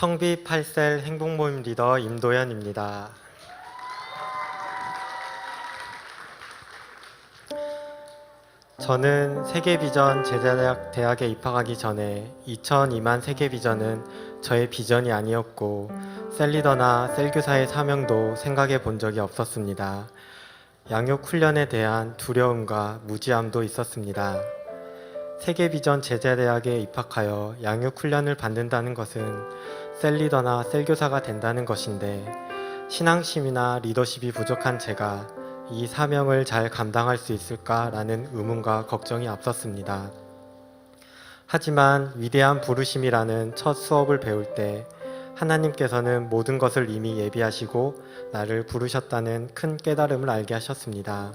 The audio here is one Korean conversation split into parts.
청비 8셀 행복모임 리더 임도현입니다. 저는 세계비전 제자대학에 입학하기 전에 2002만 세계비전은 저의 비전이 아니었고 셀리더나 셀교사의 사명도 생각해 본 적이 없었습니다. 양육훈련에 대한 두려움과 무지함도 있었습니다. 세계비전 제자대학에 입학하여 양육훈련을 받는다는 것은 셀리더나 셀교사가 된다는 것인데 신앙심이나 리더십이 부족한 제가 이 사명을 잘 감당할 수 있을까라는 의문과 걱정이 앞섰습니다. 하지만 위대한 부르심이라는 첫 수업을 배울 때 하나님께서는 모든 것을 이미 예비하시고 나를 부르셨다는 큰 깨달음을 알게 하셨습니다.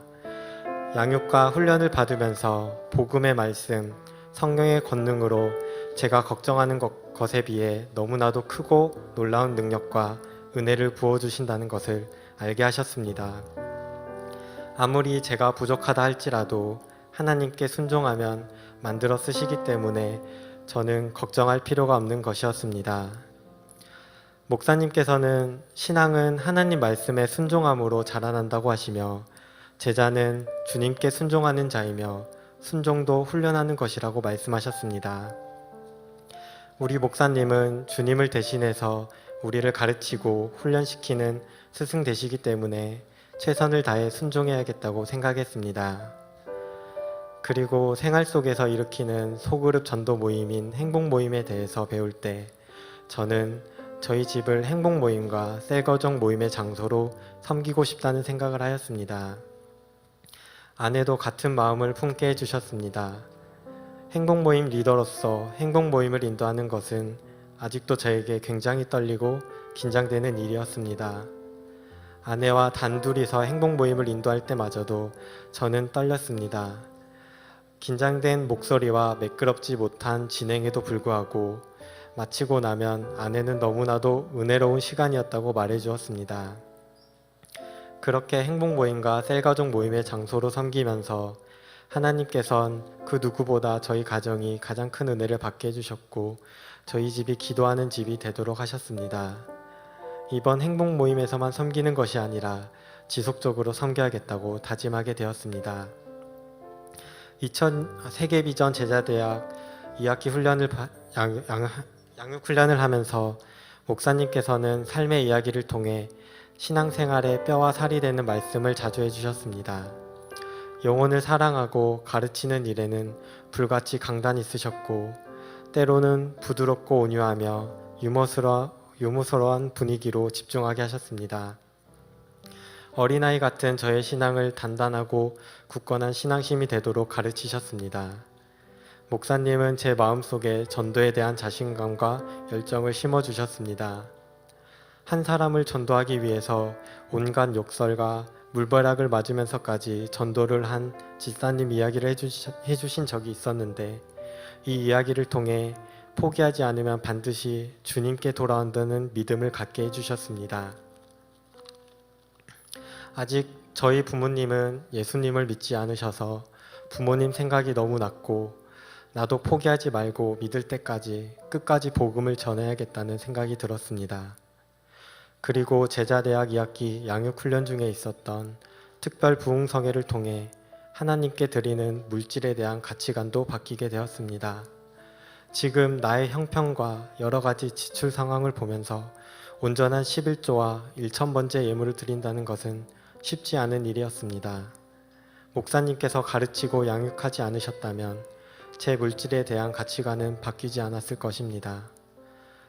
양육과 훈련을 받으면서 복음의 말씀, 성령의 권능으로 제가 걱정하는 것에 비해 너무나도 크고 놀라운 능력과 은혜를 부어주신다는 것을 알게 하셨습니다. 아무리 제가 부족하다 할지라도 하나님께 순종하면 만들어 쓰시기 때문에 저는 걱정할 필요가 없는 것이었습니다. 목사님께서는 신앙은 하나님 말씀에 순종함으로 자라난다고 하시며 제자는 주님께 순종하는 자이며 순종도 훈련하는 것이라고 말씀하셨습니다. 우리 목사님은 주님을 대신해서 우리를 가르치고 훈련시키는 스승 되시기 때문에 최선을 다해 순종해야겠다고 생각했습니다. 그리고 생활 속에서 일으키는 소그룹 전도 모임인 행복 모임에 대해서 배울 때 저는 저희 집을 행복 모임과 셀거정 모임의 장소로 섬기고 싶다는 생각을 하였습니다. 아내도 같은 마음을 품게 해주셨습니다. 행복 모임 리더로서 행복 모임을 인도하는 것은 아직도 저에게 굉장히 떨리고 긴장되는 일이었습니다. 아내와 단둘이서 행복 모임을 인도할 때마저도 저는 떨렸습니다. 긴장된 목소리와 매끄럽지 못한 진행에도 불구하고 마치고 나면 아내는 너무나도 은혜로운 시간이었다고 말해주었습니다. 그렇게 행복 모임과 셀가족 모임의 장소로 섬기면서 하나님께선 그 누구보다 저희 가정이 가장 큰 은혜를 받게 해주셨고 저희 집이 기도하는 집이 되도록 하셨습니다. 이번 행복 모임에서만 섬기는 것이 아니라 지속적으로 섬겨야겠다고 다짐하게 되었습니다. 2000 세계비전 제자대학 2학기 양육훈련을 하면서 목사님께서는 삶의 이야기를 통해 신앙생활의 뼈와 살이 되는 말씀을 자주 해주셨습니다. 영혼을 사랑하고 가르치는 일에는 불같이 강단이 있으셨고 때로는 부드럽고 온유하며 유머스러운 분위기로 집중하게 하셨습니다. 어린아이 같은 저의 신앙을 단단하고 굳건한 신앙심이 되도록 가르치셨습니다. 목사님은 제 마음속에 전도에 대한 자신감과 열정을 심어주셨습니다. 한 사람을 전도하기 위해서 온갖 욕설과 물벼락을 맞으면서까지 전도를 한 집사님 이야기를 해주신 적이 있었는데 이 이야기를 통해 포기하지 않으면 반드시 주님께 돌아온다는 믿음을 갖게 해주셨습니다. 아직 저희 부모님은 예수님을 믿지 않으셔서 부모님 생각이 너무 났고 나도 포기하지 말고 믿을 때까지 끝까지 복음을 전해야겠다는 생각이 들었습니다. 그리고 제자대학 2학기 양육훈련 중에 있었던 특별 부흥성회를 통해 하나님께 드리는 물질에 대한 가치관도 바뀌게 되었습니다. 지금 나의 형편과 여러 가지 지출 상황을 보면서 온전한 11조와 1,000번째 예물을 드린다는 것은 쉽지 않은 일이었습니다. 목사님께서 가르치고 양육하지 않으셨다면 제 물질에 대한 가치관은 바뀌지 않았을 것입니다.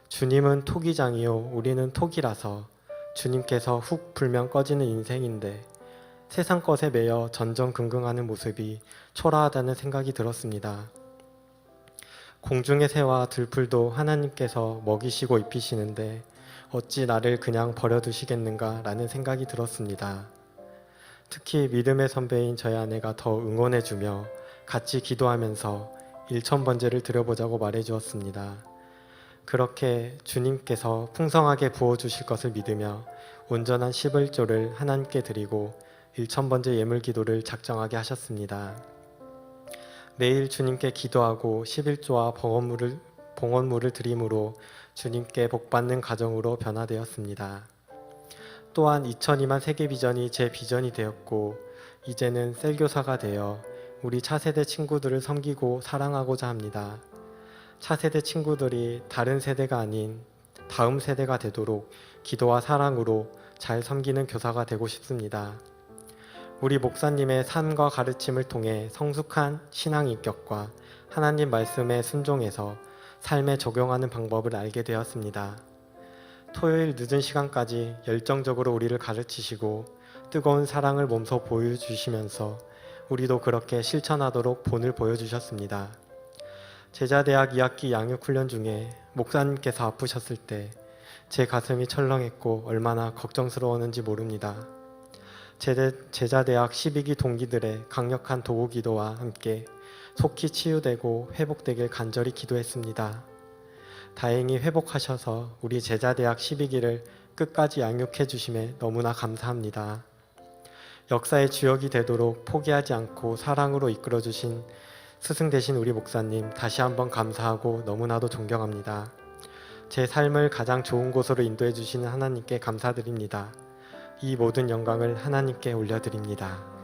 주님은 토기장이요 우리는 토기라서 주님께서 훅 불면 꺼지는 인생인데 세상 것에 매여 전전긍긍하는 모습이 초라하다는 생각이 들었습니다. 공중의 새와 들풀도 하나님께서 먹이시고 입히시는데 어찌 나를 그냥 버려두시겠는가 라는 생각이 들었습니다. 특히 믿음의 선배인 저희 아내가 더 응원해주며 같이 기도하면서 1,000번제를 드려보자고 말해주었습니다. 그렇게 주님께서 풍성하게 부어주실 것을 믿으며 온전한 11조를 하나님께 드리고 1,000번제 예물 기도를 작정하게 하셨습니다. 매일 주님께 기도하고 11조와 봉헌물을 드림으로 주님께 복받는 가정으로 변화되었습니다. 또한 2002만 세계 비전이 제 비전이 되었고 이제는 셀교사가 되어 우리 차세대 친구들을 섬기고 사랑하고자 합니다. 차세대 친구들이 다른 세대가 아닌 다음 세대가 되도록 기도와 사랑으로 잘 섬기는 교사가 되고 싶습니다. 우리 목사님의 삶과 가르침을 통해 성숙한 신앙 인격과 하나님 말씀에 순종해서 삶에 적용하는 방법을 알게 되었습니다. 토요일 늦은 시간까지 열정적으로 우리를 가르치시고 뜨거운 사랑을 몸소 보여주시면서 우리도 그렇게 실천하도록 본을 보여주셨습니다. 제자대학 2학기 양육훈련 중에 목사님께서 아프셨을 때 제 가슴이 철렁했고 얼마나 걱정스러웠는지 모릅니다. 제자대학 12기 동기들의 강력한 도구기도와 함께 속히 치유되고 회복되길 간절히 기도했습니다. 다행히 회복하셔서 우리 제자대학 12기를 끝까지 양육해 주심에 너무나 감사합니다. 역사의 주역이 되도록 포기하지 않고 사랑으로 이끌어 주신 스승 되신 우리 목사님 다시 한번 감사하고 너무나도 존경합니다. 제 삶을 가장 좋은 곳으로 인도해 주시는 하나님께 감사드립니다. 이 모든 영광을 하나님께 올려드립니다.